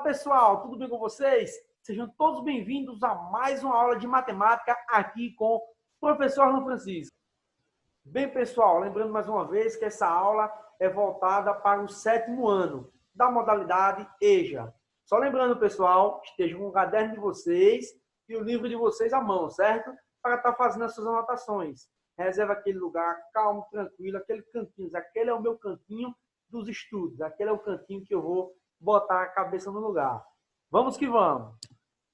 pessoal, tudo bem com vocês? Sejam todos bem-vindos a mais uma aula de matemática aqui com o professor Arlan Francisco. Bem, pessoal, lembrando mais uma vez que essa aula é voltada para o 7º ano da modalidade EJA. Só lembrando, pessoal, estejam com o caderno de vocês e o livro de vocês à mão, certo? Para estar fazendo as suas anotações. Reserva aquele lugar calmo, tranquilo, aquele cantinho. Aquele é o meu cantinho dos estudos. Aquele é o cantinho que eu vou botar a cabeça no lugar. Vamos que vamos.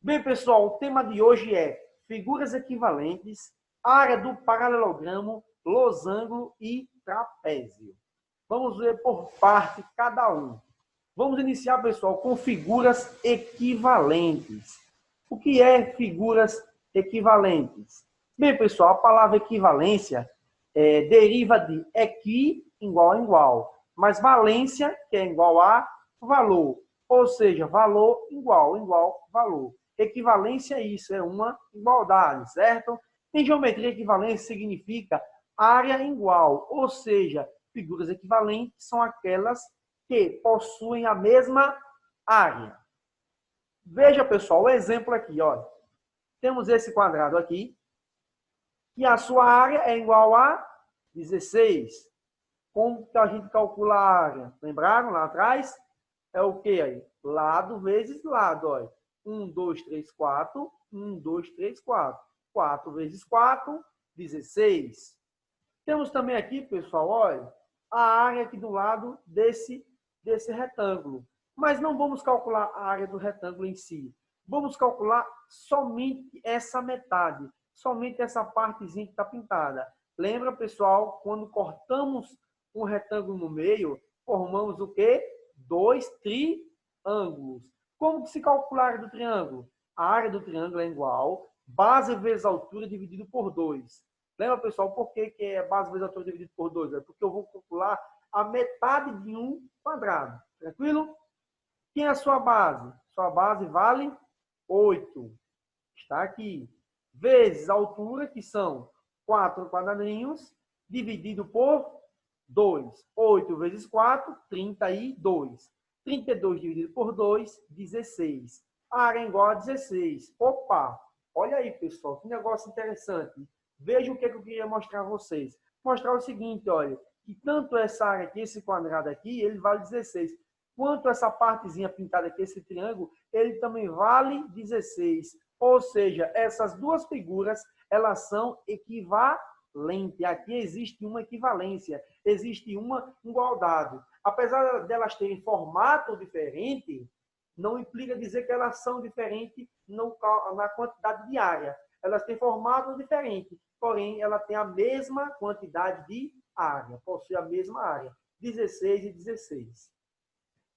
Bem, pessoal, o tema de hoje é figuras equivalentes, área do paralelogramo, losango e trapézio. Vamos ver por parte cada um. Vamos iniciar, pessoal, com figuras equivalentes. O que é figuras equivalentes? Bem, pessoal, a palavra equivalência deriva de equi, igual a igual, mas valência, que é igual a valor, ou seja, valor igual, valor. Equivalência é isso, é uma igualdade, certo? Em geometria, equivalência significa área igual, ou seja, figuras equivalentes são aquelas que possuem a mesma área. Veja, pessoal, o exemplo aqui, olha. Temos esse quadrado aqui, e a sua área é igual a 16. Como que a gente calcula a área? Lembraram lá atrás? É o que aí? Lado vezes lado, olha. 1, 2, 3, 4. 1, 2, 3, 4. 4 vezes 4, 16. Temos também aqui, pessoal, olha, a área aqui do lado desse retângulo. Mas não vamos calcular a área do retângulo em si. Vamos calcular somente essa metade. Somente essa partezinha que está pintada. Lembra, pessoal, quando cortamos um retângulo no meio, formamos o quê? 2 triângulos. Como que se calcula a área do triângulo? A área do triângulo é igual base vezes altura dividido por 2. Lembra, pessoal, por que é base vezes altura dividido por 2? É porque eu vou calcular a metade de um quadrado. Tranquilo? Quem é a sua base? Sua base vale 8. Está aqui. Vezes a altura, que são 4 quadradinhos, dividido por 2. 8 vezes 4, 32. 32 dividido por 2, 16. A área é igual a 16. Opa! Olha aí, pessoal, que negócio interessante. Veja o que eu queria mostrar a vocês. Mostrar o seguinte, olha, que tanto essa área aqui, esse quadrado aqui, ele vale 16. Quanto essa partezinha pintada aqui, esse triângulo, ele também vale 16. Ou seja, essas duas figuras, elas são equivalentes. Aqui existe uma equivalência, existe uma igualdade. Apesar delas terem formato diferente, não implica dizer que elas são diferentes na quantidade de área. Elas têm formato diferente, porém, ela tem a mesma quantidade de área, possui a mesma área, 16 e 16.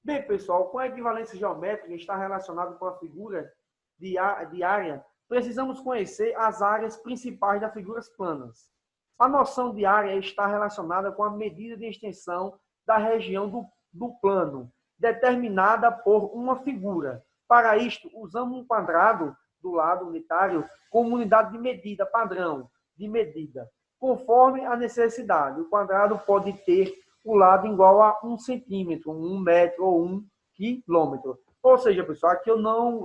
Bem, pessoal, com a equivalência geométrica está relacionado com a figura de área, precisamos conhecer as áreas principais das figuras planas. A noção de área está relacionada com a medida de extensão da região do plano, determinada por uma figura. Para isto, usamos um quadrado do lado unitário como unidade de medida, padrão de medida, conforme a necessidade. O quadrado pode ter o lado igual a 1 centímetro, 1 metro ou 1 quilômetro. Ou seja, pessoal, aqui eu não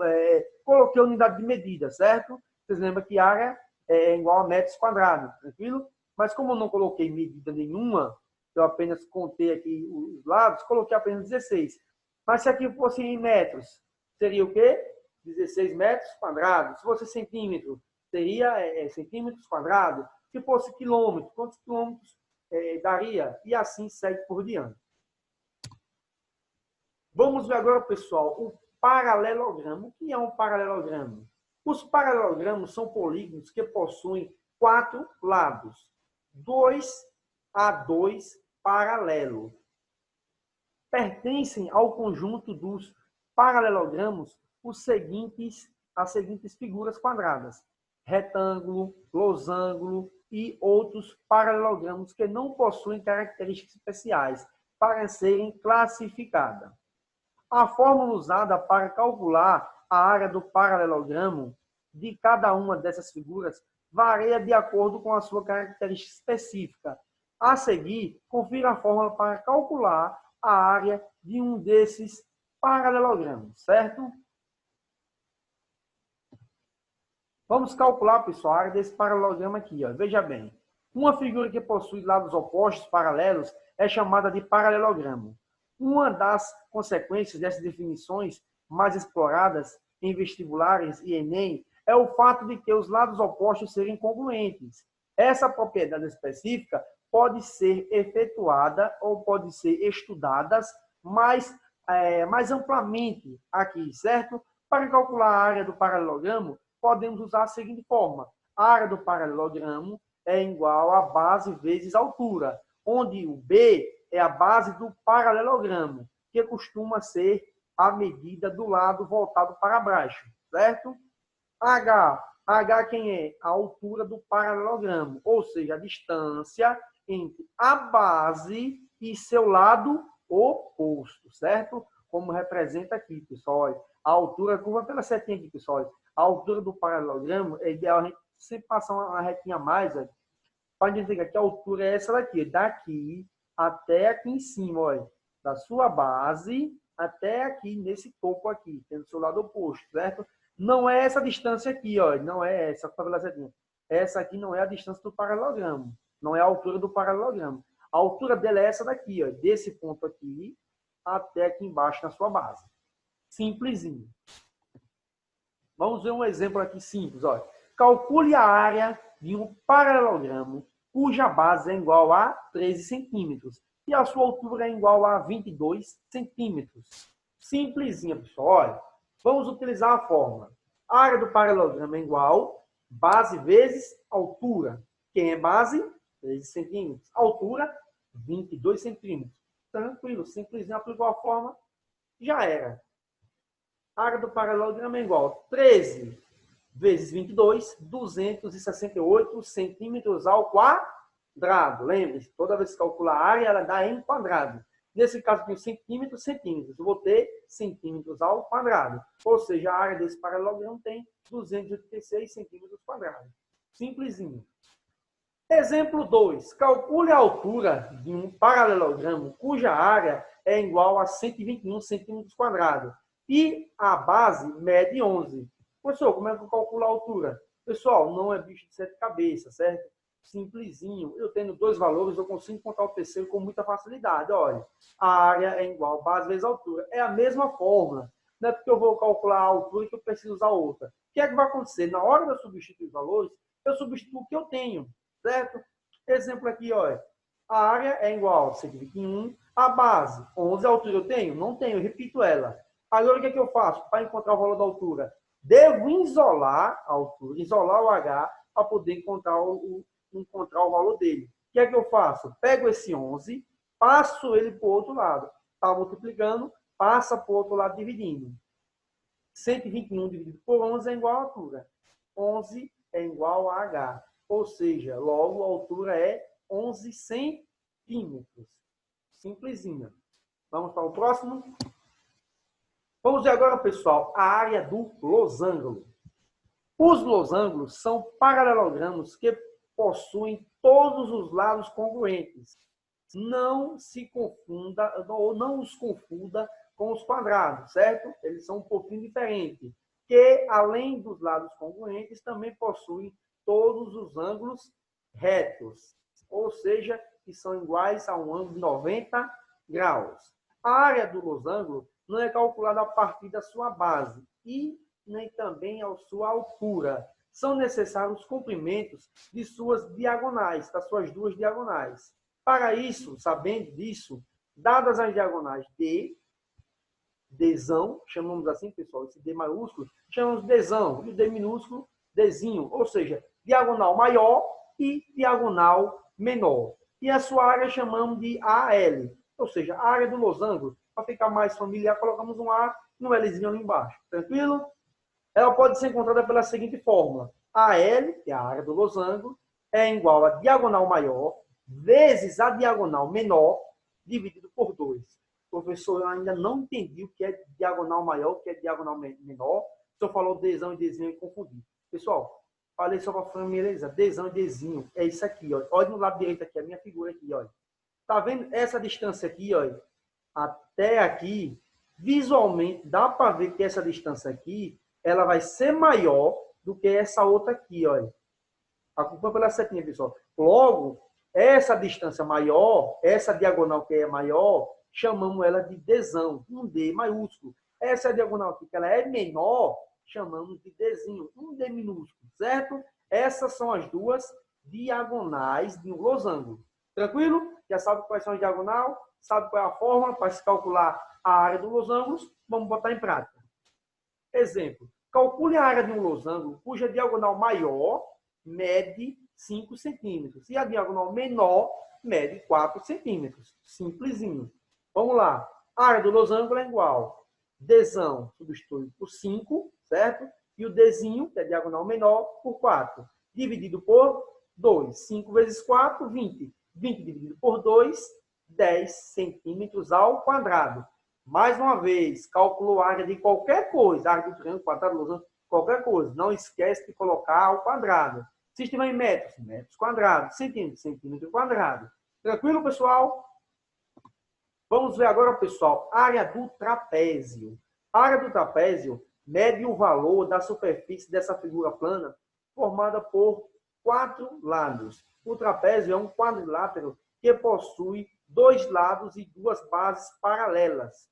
coloquei unidade de medida, certo? Vocês lembram que área é igual a metros quadrados, tranquilo? Mas como eu não coloquei medida nenhuma, eu apenas contei aqui os lados, coloquei apenas 16. Mas se aqui fosse em metros, seria o quê? 16 metros quadrados. Se fosse centímetro, seria centímetros quadrados. Se fosse quilômetro, quantos quilômetros daria? E assim segue por diante. Vamos ver agora, pessoal, o paralelogramo. O que é um paralelogramo? Os paralelogramos são polígonos que possuem 4 lados. 2 a 2 paralelo. Pertencem ao conjunto dos paralelogramos as seguintes figuras quadradas: retângulo, losango e outros paralelogramos que não possuem características especiais para serem classificadas. A fórmula usada para calcular a área do paralelogramo de cada uma dessas figuras varia de acordo com a sua característica específica. A seguir, confira a fórmula para calcular a área de um desses paralelogramo, certo? Vamos calcular, pessoal, a área desse paralelogramo aqui. Ó. Veja bem, uma figura que possui lados opostos paralelos é chamada de paralelogramo. Uma das consequências dessas definições mais exploradas em vestibulares e Enem é o fato de que os lados opostos serem congruentes. Essa propriedade específica pode ser efetuada ou pode ser estudada mais amplamente aqui, certo? Para calcular a área do paralelogramo, podemos usar a seguinte forma. A área do paralelogramo é igual a base vezes altura, onde o B é a base do paralelogramo, que costuma ser a medida do lado voltado para baixo, certo? H quem é? A altura do paralelogramo, ou seja, a distância entre a base e seu lado oposto, certo? Como representa aqui, pessoal. Olha, a altura, curva pela setinha aqui, pessoal. Olha, a altura do paralelogramo é ideal a gente sempre passar uma retinha a mais, para dizer que a altura é essa daqui, daqui até aqui em cima, olha, da sua base até aqui, nesse topo aqui, tendo o seu lado oposto, certo? Não é essa distância aqui, ó, não é essa, essa aqui não é a distância do paralelogramo, não é a altura do paralelogramo. A altura dela é essa daqui, ó, desse ponto aqui até aqui embaixo na sua base. Simplesinho. Vamos ver um exemplo aqui simples, ó. Calcule a área de um paralelogramo cuja base é igual a 13 centímetros e a sua altura é igual a 22 centímetros. Simplesinha, pessoal. Olha, vamos utilizar a fórmula. A área do paralelogramo é igual base vezes altura. Quem é base? 13 centímetros. Altura, 22 centímetros. Tranquilo, simplesinho, aplicou a fórmula, já era. A área do paralelogramo é igual a 13 vezes 22, 268 centímetros ao quadrado. Lembre-se, toda vez que calcular a área, ela dá em quadrado. Nesse caso, tem centímetros. Eu vou ter centímetros ao quadrado. Ou seja, a área desse paralelogramo tem 286 centímetros quadrados. Simplesinho. Exemplo 2. Calcule a altura de um paralelogramo cuja área é igual a 121 centímetros quadrados. E a base mede 11. Professor, como é que eu calculo a altura? Pessoal, não é bicho de sete cabeças, certo? Simplesinho. Eu tendo dois valores, eu consigo encontrar o terceiro com muita facilidade. Olha, a área é igual a base vezes a altura. É a mesma fórmula. Não é porque eu vou calcular a altura que eu preciso usar outra. O que é que vai acontecer? Na hora de eu substituir os valores, eu substituo o que eu tenho, certo? Exemplo aqui, olha. A área é igual a 121. A base, 11. A altura eu tenho? Não tenho, eu repito ela. Agora, o que é que eu faço para encontrar o valor da altura? Devo isolar a altura, isolar o H, para poder encontrar o valor dele. O que é que eu faço? Pego esse 11, passo ele para o outro lado. Está multiplicando, passa para o outro lado dividindo. 121 dividido por 11 é igual à altura. 11 é igual a H. Ou seja, logo a altura é 11 centímetros. Simplesinha. Vamos para o próximo? Vamos ver agora, pessoal, a área do losango. Os losangos são paralelogramos que possuem todos os lados congruentes. Não se confunda, ou não os confunda com os quadrados, certo? Eles são um pouquinho diferentes. Que, além dos lados congruentes, também possuem todos os ângulos retos. Ou seja, que são iguais a um ângulo de 90 graus. A área do losango não é calculada a partir da sua base e nem também a sua altura. São necessários os comprimentos de suas diagonais, das suas duas diagonais. Para isso, sabendo disso, dadas as diagonais D, Dzão, chamamos assim, pessoal, esse D maiúsculo, chamamos Dzão, e o D minúsculo, Dzinho, ou seja, diagonal maior e diagonal menor. E a sua área chamamos de AL, ou seja, a área do losango. Para ficar mais familiar, colocamos um A e um Lzinho ali embaixo. Tranquilo? Ela pode ser encontrada pela seguinte fórmula. AL, que é a área do losango, é igual a diagonal maior vezes a diagonal menor dividido por 2. Professor, eu ainda não entendi o que é diagonal maior, o que é diagonal menor. O senhor falou Dzão e Dzinho e confundi. Pessoal, falei só para familiarizar. Dzão e Dzinho é isso aqui. Ó. Olha no lado direito aqui, a minha figura aqui. Olha. Tá vendo essa distância aqui? Olha? Até aqui Visualmente, dá para ver que essa distância aqui, ela vai ser maior do que essa outra aqui, olha. Acompanha pela setinha, pessoal. Logo, essa distância maior, essa diagonal que é maior, chamamos ela de Dzão, um D maiúsculo. Essa diagonal aqui, que ela é menor, chamamos de Dzinho, um D minúsculo, certo? Essas são as duas diagonais de um losango. Tranquilo? Já sabe quais são as diagonais? Sabe qual é a fórmula para se calcular a área dos losangos? Vamos botar em prática. Exemplo. Calcule a área de um losango cuja diagonal maior mede 5 centímetros. E a diagonal menor mede 4 centímetros. Simplesinho. Vamos lá. A área do losango é igual. Dzão substitui por 5, certo? E o Dzinho, que é a diagonal menor, por 4. Dividido por 2. 5 vezes 4, 20. 20 dividido por 2, 10 centímetros ao quadrado. Mais uma vez, calculou a área de qualquer coisa. Área do triângulo, quadrado, losango, qualquer coisa. Não esquece de colocar ao quadrado. Se estiver em metros, metros quadrados, centímetros, centímetro quadrado. Tranquilo, pessoal? Vamos ver agora, pessoal, a área do trapézio. A área do trapézio mede o valor da superfície dessa figura plana formada por 4 lados. O trapézio é um quadrilátero que possui 2 lados e 2 bases paralelas,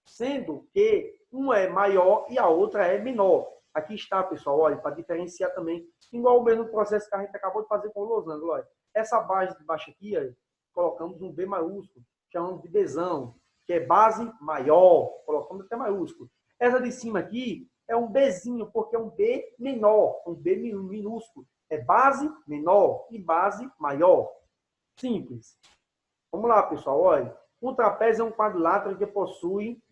sendo que uma é maior e a outra é menor. Aqui está, pessoal, olha, para diferenciar também, igual o mesmo processo que a gente acabou de fazer com o losango. Olha. Essa base de baixo aqui, olha, colocamos um B maiúsculo, chamamos de Bzão, que é base maior, colocamos até maiúsculo. Essa de cima aqui é um Bzinho, porque é um B menor, um B minúsculo. É base menor e base maior. Simples. Vamos lá, pessoal, olha. Um trapézio é um quadrilátero que possui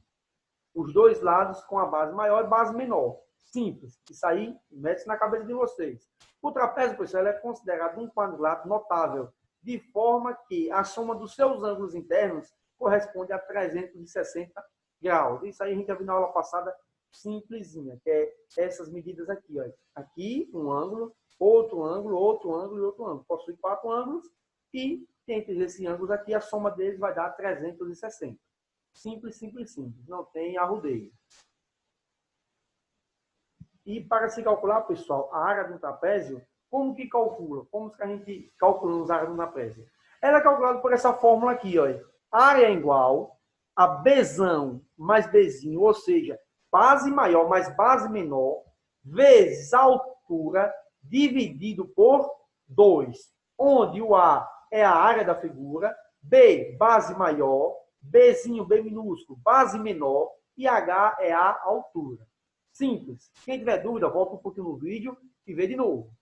os 2 lados com a base maior e base menor. Simples. Isso aí, mete na cabeça de vocês. O trapézio, pessoal, é considerado um quadrilátero notável, de forma que a soma dos seus ângulos internos corresponde a 360 graus. Isso aí a gente já viu na aula passada, simplesinha, que é essas medidas aqui. Ó. Aqui, um ângulo, outro ângulo, outro ângulo e outro ângulo. Possui 4 ângulos e entre esses ângulos aqui, a soma deles vai dar 360. Simples, simples, simples. Não tem arrudeio. E para se calcular, pessoal, a área do trapézio, como que calcula? Como que a gente calcula a área do trapézio? Ela é calculada por essa fórmula aqui, ó. Área é igual a Bzão mais Bzinho, ou seja, base maior mais base menor, vezes a altura dividido por 2, onde o A é a área da figura, B, base maior, Bzinho, B minúsculo, base menor, e H é a altura. Simples. Quem tiver dúvida, volta um pouquinho no vídeo e vê de novo.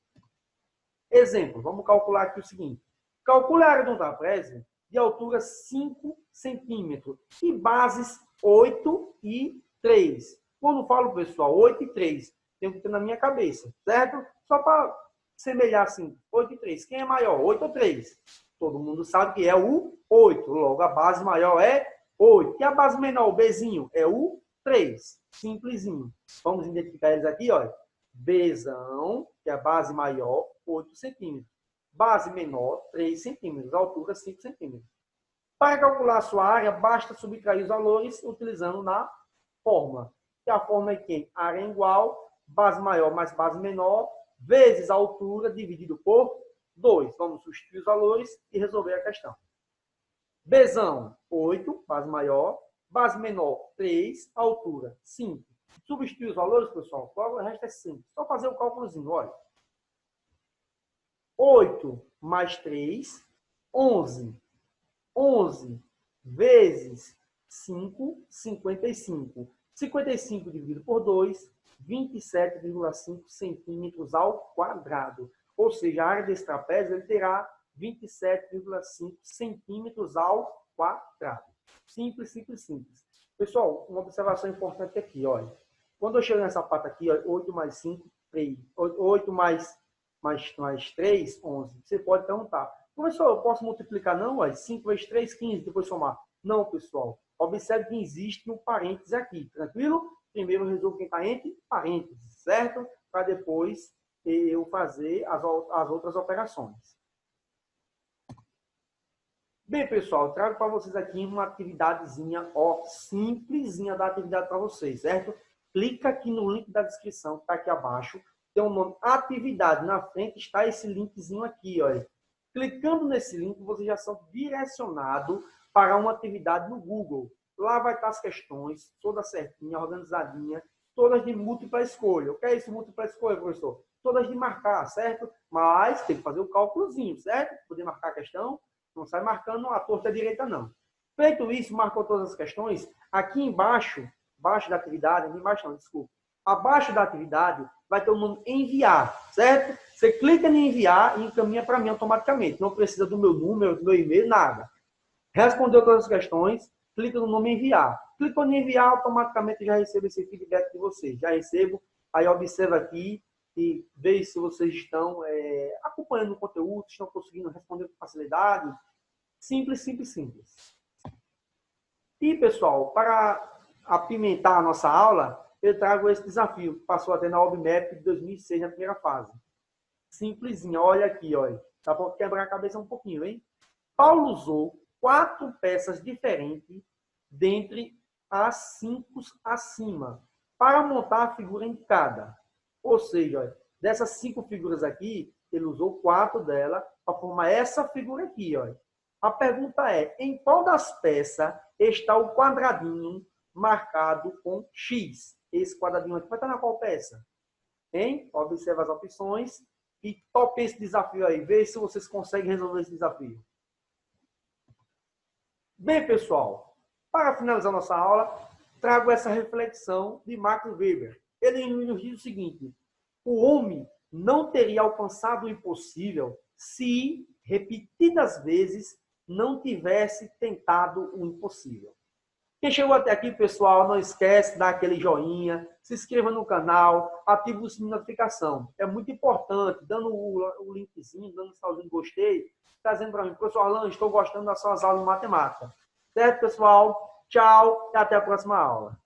Exemplo, vamos calcular aqui o seguinte. Calcule a área de um trapézio de altura 5 centímetros e bases 8 e 3. Quando falo, pessoal, 8 e 3, tenho que ter na minha cabeça, certo? Só para semelhar assim, 8 e 3. Quem é maior, 8 ou 3? Todo mundo sabe que é o 8. Logo, a base maior é 8. E a base menor, o Bzinho, é o 3. Simplesinho. Vamos identificar eles aqui, olha. Bzão, que é a base maior, 8 centímetros. Base menor, 3 centímetros. Altura, 5 centímetros. Para calcular a sua área, basta subtrair os valores utilizando na fórmula. Que a fórmula é quem? Área é igual, base maior mais base menor, vezes a altura dividido por 2. Vamos substituir os valores e resolver a questão. Bzão, 8, base maior. Base menor, 3. Altura, 5. Substituir os valores, pessoal. O resto é simples. Só fazer o cálculozinho, olha. 8 mais 3, 11. 11 vezes 5, 55. 55 dividido por 2, 27,5 centímetros ao quadrado. Ou seja, a área desse trapézio ele terá 27,5 centímetros ao quadrado. Simples, simples, simples. Pessoal, uma observação importante aqui, olha. Quando eu chego nessa parte aqui, ó, 8 mais 5, 3. 8 mais 3, 11. Você pode perguntar, professor, eu posso multiplicar? Não, ó, 5 vezes 3, 15, depois somar. Não, pessoal. Observe que existe um parênteses aqui, tranquilo? Primeiro eu resolvo quem está entre parênteses, certo? Para depois eu fazer as outras operações. Bem, pessoal, trago para vocês aqui uma atividadezinha, ó, simplesinha da atividade para vocês, certo? Clica aqui no link da descrição, que está aqui abaixo. Tem o nome atividade. Na frente está esse linkzinho aqui, olha. Clicando nesse link, vocês já são direcionados para uma atividade no Google. Lá vai estar as questões, todas certinhas, organizadinhas, todas de múltipla escolha. O que é isso, múltipla escolha, professor? Todas de marcar, certo? Mas tem que fazer o cálculozinho, certo? Poder marcar a questão. Não sai marcando a torta direita, não. Feito isso, marcou todas as questões. Aqui embaixo, abaixo da atividade, embaixo não, desculpa. Abaixo da atividade vai ter o nome enviar, certo? Você clica em enviar e encaminha para mim automaticamente. Não precisa do meu número, do meu e-mail, nada. Respondeu todas as questões, clica no nome enviar. Clicou em enviar, automaticamente já recebo esse feedback de vocês. Já recebo, aí observa aqui e veja se vocês estão acompanhando o conteúdo, estão conseguindo responder com facilidade. Simples, simples, simples. E, pessoal, para apimentar a nossa aula, eu trago esse desafio, que passou até na OBMEP de 2006, na primeira fase. Simplesinha, olha aqui, olha. Dá para quebrar a cabeça um pouquinho, hein? Paulo usou 4 peças diferentes dentre as 5 acima para montar a figura indicada. Ou seja, olha, dessas 5 figuras aqui, ele usou 4 delas para formar essa figura aqui, olha. A pergunta é, em qual das peças está o quadradinho marcado com X? Esse quadradinho aqui vai estar na qual peça? Hein? Observa as opções e tope esse desafio aí. Veja se vocês conseguem resolver esse desafio. Bem, pessoal, para finalizar nossa aula, trago essa reflexão de Max Weber. Ele nos diz o seguinte: o homem não teria alcançado o impossível se, repetidas vezes, não tivesse tentado o impossível. Quem chegou até aqui, pessoal, não esquece de dar aquele joinha, se inscreva no canal, ative o sininho de notificação. É muito importante, dando o linkzinho, dando o salzinho de gostei, está dizendo para mim, professor Orlando, estou gostando das suas aulas de matemática. Certo, pessoal? Tchau e até a próxima aula.